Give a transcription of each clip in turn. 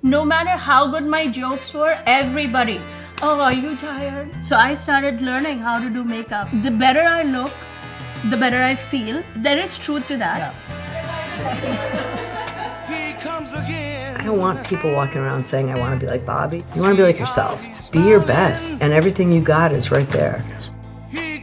No matter how good my jokes were, everybody, oh, are you tired? So I started learning how to do makeup. The better I look, the better I feel. There is truth to that. He comes again. I don't want people walking around saying, I want to be like Bobbi. You want to be like yourself. Be your best, and everything you got is right there.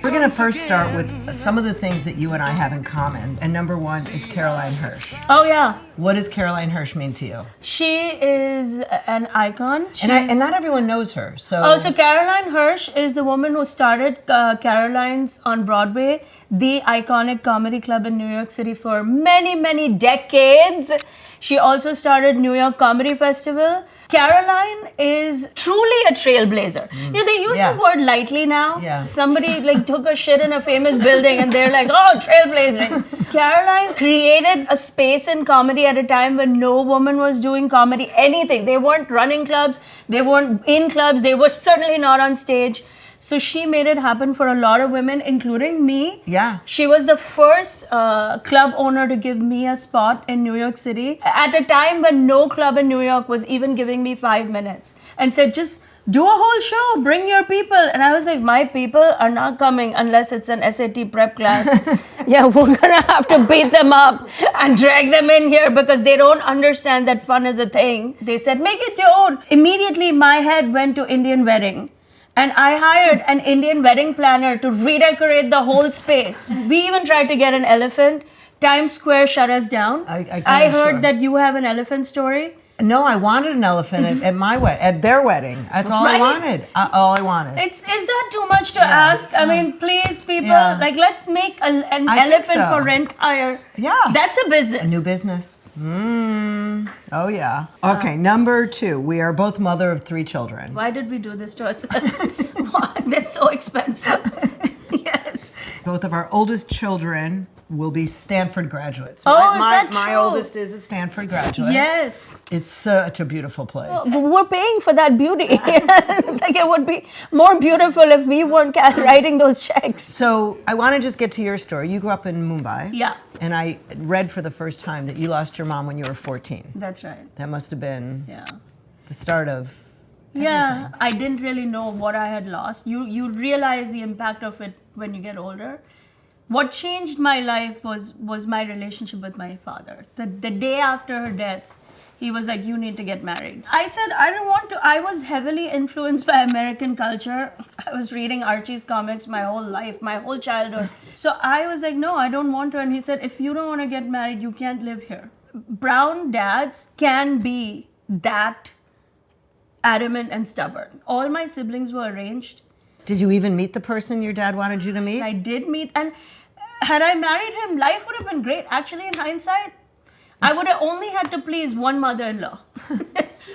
We're going to first start with some of the things that you and I have in common. And number one is Caroline Hirsch. Oh, yeah. What does Caroline Hirsch mean to you? She is an icon. And not everyone knows her. So Caroline Hirsch is the woman who started Caroline's on Broadway, the iconic comedy club in New York City for many, many decades. She also started New York Comedy Festival. Caroline is truly a trailblazer. Yeah, they use the word lightly now. Yeah. Somebody took a shit in a famous building and they're like, oh, trailblazing. Caroline created a space in comedy at a time when no woman was doing comedy, anything. They weren't running clubs, they weren't in clubs, they were certainly not on stage. So she made it happen for a lot of women, including me. Yeah. She was the first club owner to give me a spot in New York City at a time when no club in New York was even giving me 5 minutes, and said, just do a whole show, bring your people. And I was like, my people are not coming unless it's an SAT prep class. Yeah, we're gonna have to beat them up and drag them in here because they don't understand that fun is a thing. They said, make it your own. Immediately my head went to Indian wedding. And I hired an Indian wedding planner to redecorate the whole space. We even tried to get an elephant. Times Square shut us down. I heard that you have an elephant story. No, I wanted an elephant at their wedding. That's all I wanted. All I wanted. Is that too much to ask? I mean, please, people, let's make an elephant for rent hire. Yeah. That's a business. A new business. Oh, yeah. Okay, number two. We are both mother of 3 children. Why did we do this to ourselves? They're so expensive. Yes. Both of our oldest children will be Stanford graduates. Oh, is that true? My oldest is a Stanford graduate. Yes. It's such a beautiful place. We're paying for that beauty. It's like it would be more beautiful if we weren't writing those checks. So I want to just get to your story. You grew up in Mumbai. Yeah. And I read for the first time that you lost your mom when you were 14. That's right. That must have been the start of everything. I didn't really know what I had lost. You realize the impact of it when you get older. What changed my life was my relationship with my father. The day after her death, he was like, you need to get married. I said, I don't want to. I was heavily influenced by American culture. I was reading Archie's comics my whole life, my whole childhood. So I was like, no, I don't want to. And he said, if you don't want to get married, you can't live here. Brown dads can be that adamant and stubborn. All my siblings were arranged. Did you even meet the person your dad wanted you to meet? I did meet, and had I married him, life would have been great. Actually, in hindsight, I would have only had to please one mother-in-law.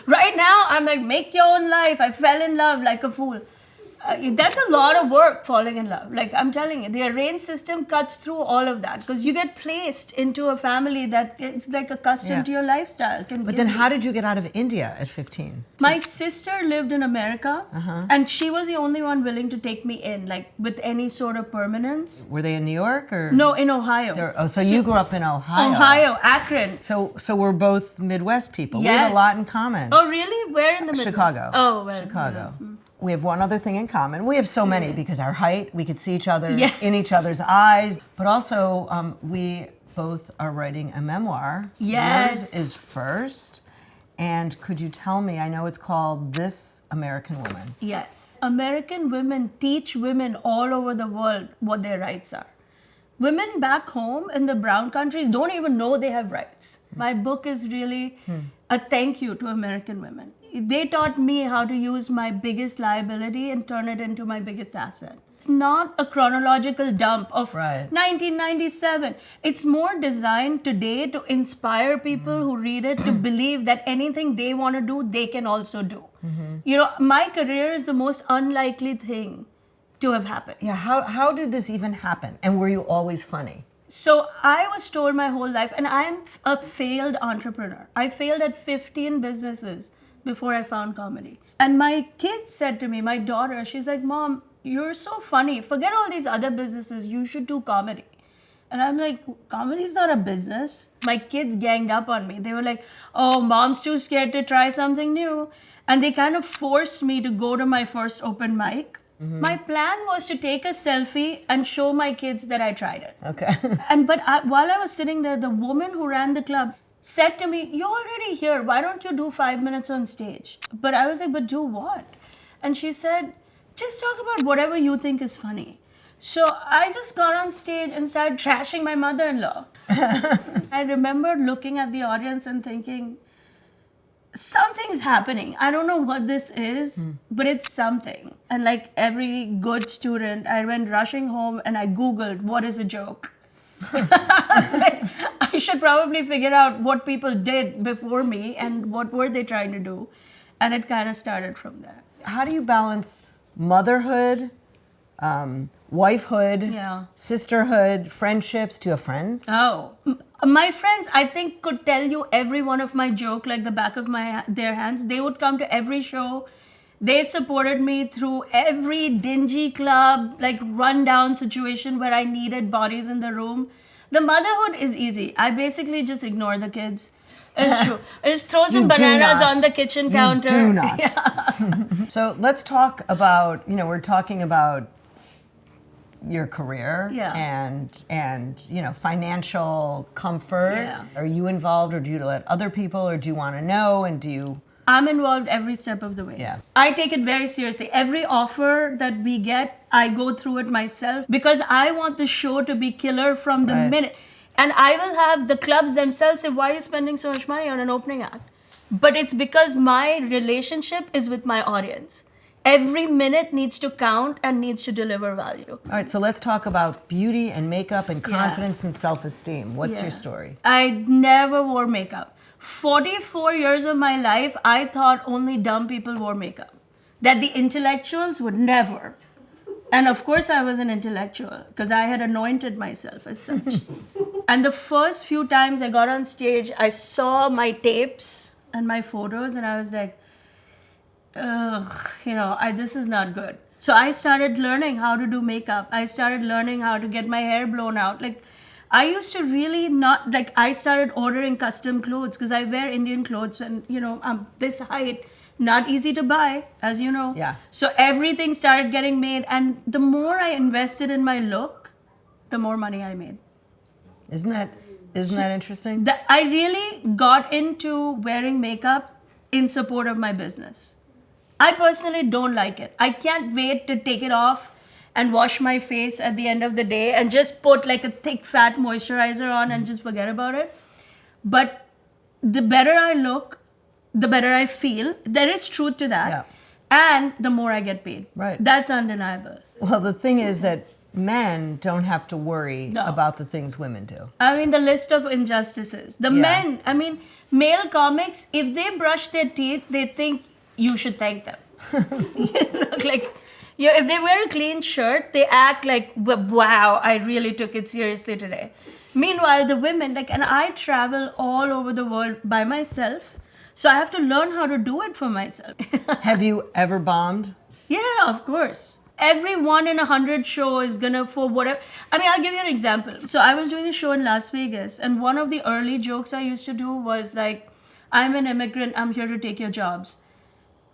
Right now, I'm like, make your own life. I fell in love like a fool. That's a lot of work, falling in love. Like, I'm telling you, the arranged system cuts through all of that because you get placed into a family that it's like accustomed to your lifestyle. But then how did you get out of India at 15? My sister lived in America, and she was the only one willing to take me in, like, with any sort of permanence. Were they in New York or? No, in Ohio. So you grew up in Ohio. Ohio, Akron. So we're both Midwest people. Yes. We have a lot in common. Oh, really? Where in the Midwest? Chicago. Oh, well, Chicago. Yeah. We have one other thing in common. We have so many because our height, we could see each other in each other's eyes. But also, we both are writing a memoir. Yes. Yours is first. And could you tell me, I know it's called This American Woman. Yes. American women teach women all over the world what their rights are. Women back home in the brown countries don't even know they have rights. My book is really a thank you to American women. They taught me how to use my biggest liability and turn it into my biggest asset. It's not a chronological dump of 1997. It's more designed today to inspire people who read it to believe that anything they want to do, they can also do. You know, my career is the most unlikely thing to have happened. Yeah, how did this even happen? And were you always funny? So I was told my whole life, and I'm a failed entrepreneur. I failed at 15 businesses before I found comedy. And my kid said to me, my daughter, she's like, Mom, you're so funny. Forget all these other businesses. You should do comedy. And I'm like, comedy's not a business. My kids ganged up on me. They were like, oh, mom's too scared to try something new. And they kind of forced me to go to my first open mic. My plan was to take a selfie and show my kids that I tried it. Okay. While I was sitting there, the woman who ran the club said to me, you're already here. Why don't you do 5 minutes on stage? But I was like, but do what? And she said, just talk about whatever you think is funny. So I just got on stage and started trashing my mother-in-law. I remember looking at the audience and thinking, something's happening. I don't know what this is, but it's something. And like every good student, I went rushing home and I Googled, what is a joke? I was like, I should probably figure out what people did before me and what were they trying to do. And it kind of started from there. How do you balance motherhood, wifehood, sisterhood, friendships? Do you have friends? Oh, my friends, I think, could tell you every one of my joke like the back of their hands. They would come to every show. They supported me through every dingy club, like rundown situation where I needed bodies in the room. The motherhood is easy. I basically just ignore the kids. It's true. I just throw some bananas on the kitchen counter. Do not. Yeah. So let's talk about, we're talking about your career and financial comfort. Yeah. Are you involved, or do you let other people, or do you want to know, and do you? I'm involved every step of the way. Yeah. I take it very seriously. Every offer that we get, I go through it myself because I want the show to be killer from the minute. And I will have the clubs themselves say, why are you spending so much money on an opening act? But it's because my relationship is with my audience. Every minute needs to count and needs to deliver value. All right, so let's talk about beauty and makeup and confidence and self-esteem. What's your story? I never wore makeup. 44 years of my life, I thought only dumb people wore makeup. That the intellectuals would never. And of course I was an intellectual because I had anointed myself as such. And the first few times I got on stage, I saw my tapes and my photos and I was like, ugh, this is not good. So I started learning how to do makeup. I started learning how to get my hair blown out. Like, I used to really not, like, I started ordering custom clothes because I wear Indian clothes and, I'm this height, not easy to buy, as you know. Yeah. So everything started getting made. And the more I invested in my look, the more money I made. Isn't that interesting? I really got into wearing makeup in support of my business. I personally don't like it. I can't wait to take it off and wash my face at the end of the day and just put like a thick fat moisturizer on and just forget about it. But the better I look, the better I feel. There is truth to that. Yeah. And the more I get paid. Right. That's undeniable. Well, the thing is that men don't have to worry about the things women do. I mean, the list of injustices. Men, male comics, if they brush their teeth, they think you should thank them. If they wear a clean shirt, they act like, wow, I really took it seriously today. Meanwhile, the women, and I travel all over the world by myself, so I have to learn how to do it for myself. Have you ever bombed? Yeah, of course. Every 1 in 100 show is gonna, for whatever. I'll give you an example. So I was doing a show in Las Vegas, and one of the early jokes I used to do was like, I'm an immigrant, I'm here to take your jobs.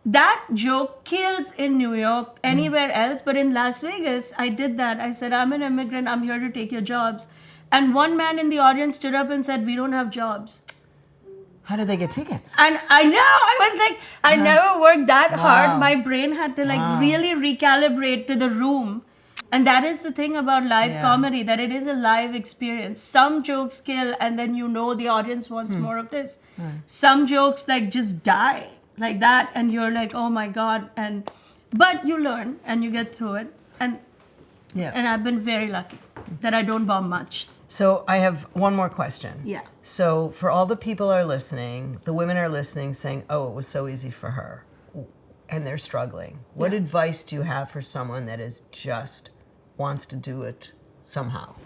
That joke kills in New York, anywhere else, but in Las Vegas, I did that. I said, I'm an immigrant, I'm here to take your jobs. And one man in the audience stood up and said, we don't have jobs. How did they get tickets? And I know, I was like, I never worked that hard. My brain had to really recalibrate to the room. And that is the thing about live comedy, that it is a live experience. Some jokes kill and then the audience wants more of this. Some jokes just die like that and you're like, oh my God. But you learn and you get through it. And I've been very lucky that I don't bomb much. So I have one more question. Yeah. So for all the people are listening, the women are listening saying, oh, it was so easy for her, and they're struggling. What advice do you have for someone that is just wants to do it somehow?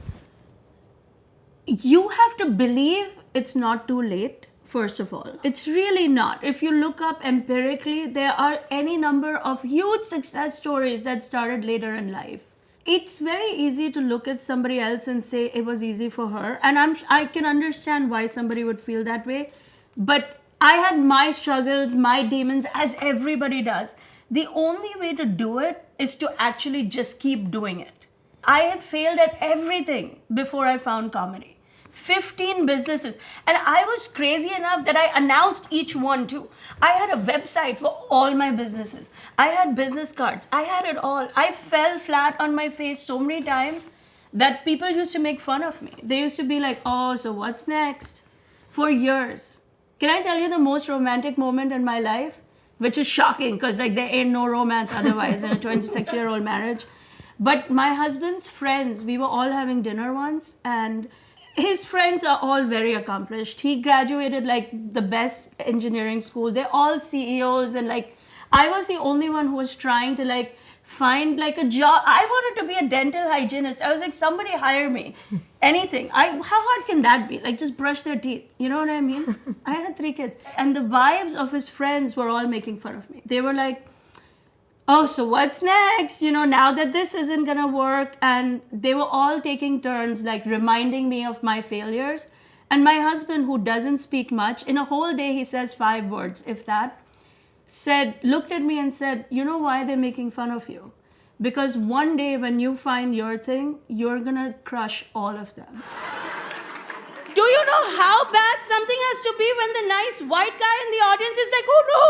You have to believe it's not too late, first of all. It's really not. If you look up empirically, there are any number of huge success stories that started later in life. It's very easy to look at somebody else and say it was easy for her. And I can understand why somebody would feel that way. But I had my struggles, my demons, as everybody does. The only way to do it is to actually just keep doing it. I have failed at everything before I found comedy. 15 businesses. And I was crazy enough that I announced each one too. I had a website for all my businesses. I had business cards. I had it all. I fell flat on my face so many times that people used to make fun of me. They used to be like, oh, so what's next? For years. Can I tell you the most romantic moment in my life? Which is shocking because like there ain't no romance otherwise in a 26-year-old marriage. But my husband's friends, we were all having dinner once, and his friends are all very accomplished. He graduated like the best engineering school. They're all CEOs, and like I was the only one who was trying to like find like a job. I wanted to be a dental hygienist. I was like, somebody hire me. Anything. How hard can that be? Like just brush their teeth. You know what I mean? I had 3 kids. And the vibes of his friends were all making fun of me. They were like, oh, so what's next? You know, now that this isn't gonna work. And they were all taking turns, like reminding me of my failures. And my husband, who doesn't speak much, in a whole day, he says 5 words, if that, looked at me and said, you know why they're making fun of you? Because one day when you find your thing, you're gonna crush all of them. Do you know how bad something has to be when the nice white guy in the audience is like, oh no!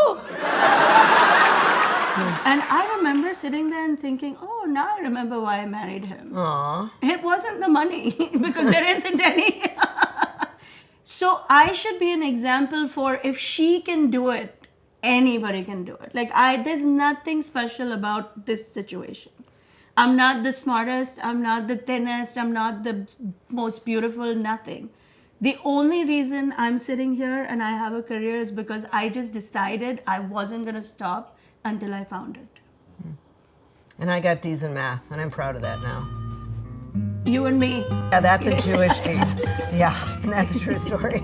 And I remember sitting there and thinking, oh, now I remember why I married him. Aww. It wasn't the money, because there isn't any. So I should be an example for if she can do it, anybody can do it. Like there's nothing special about this situation. I'm not the smartest, I'm not the thinnest, I'm not the most beautiful, nothing. The only reason I'm sitting here and I have a career is because I just decided I wasn't gonna stop until I found it. And I got D's in math, and I'm proud of that now. You and me. Yeah, that's a Jewish game. Yeah, and that's a true story.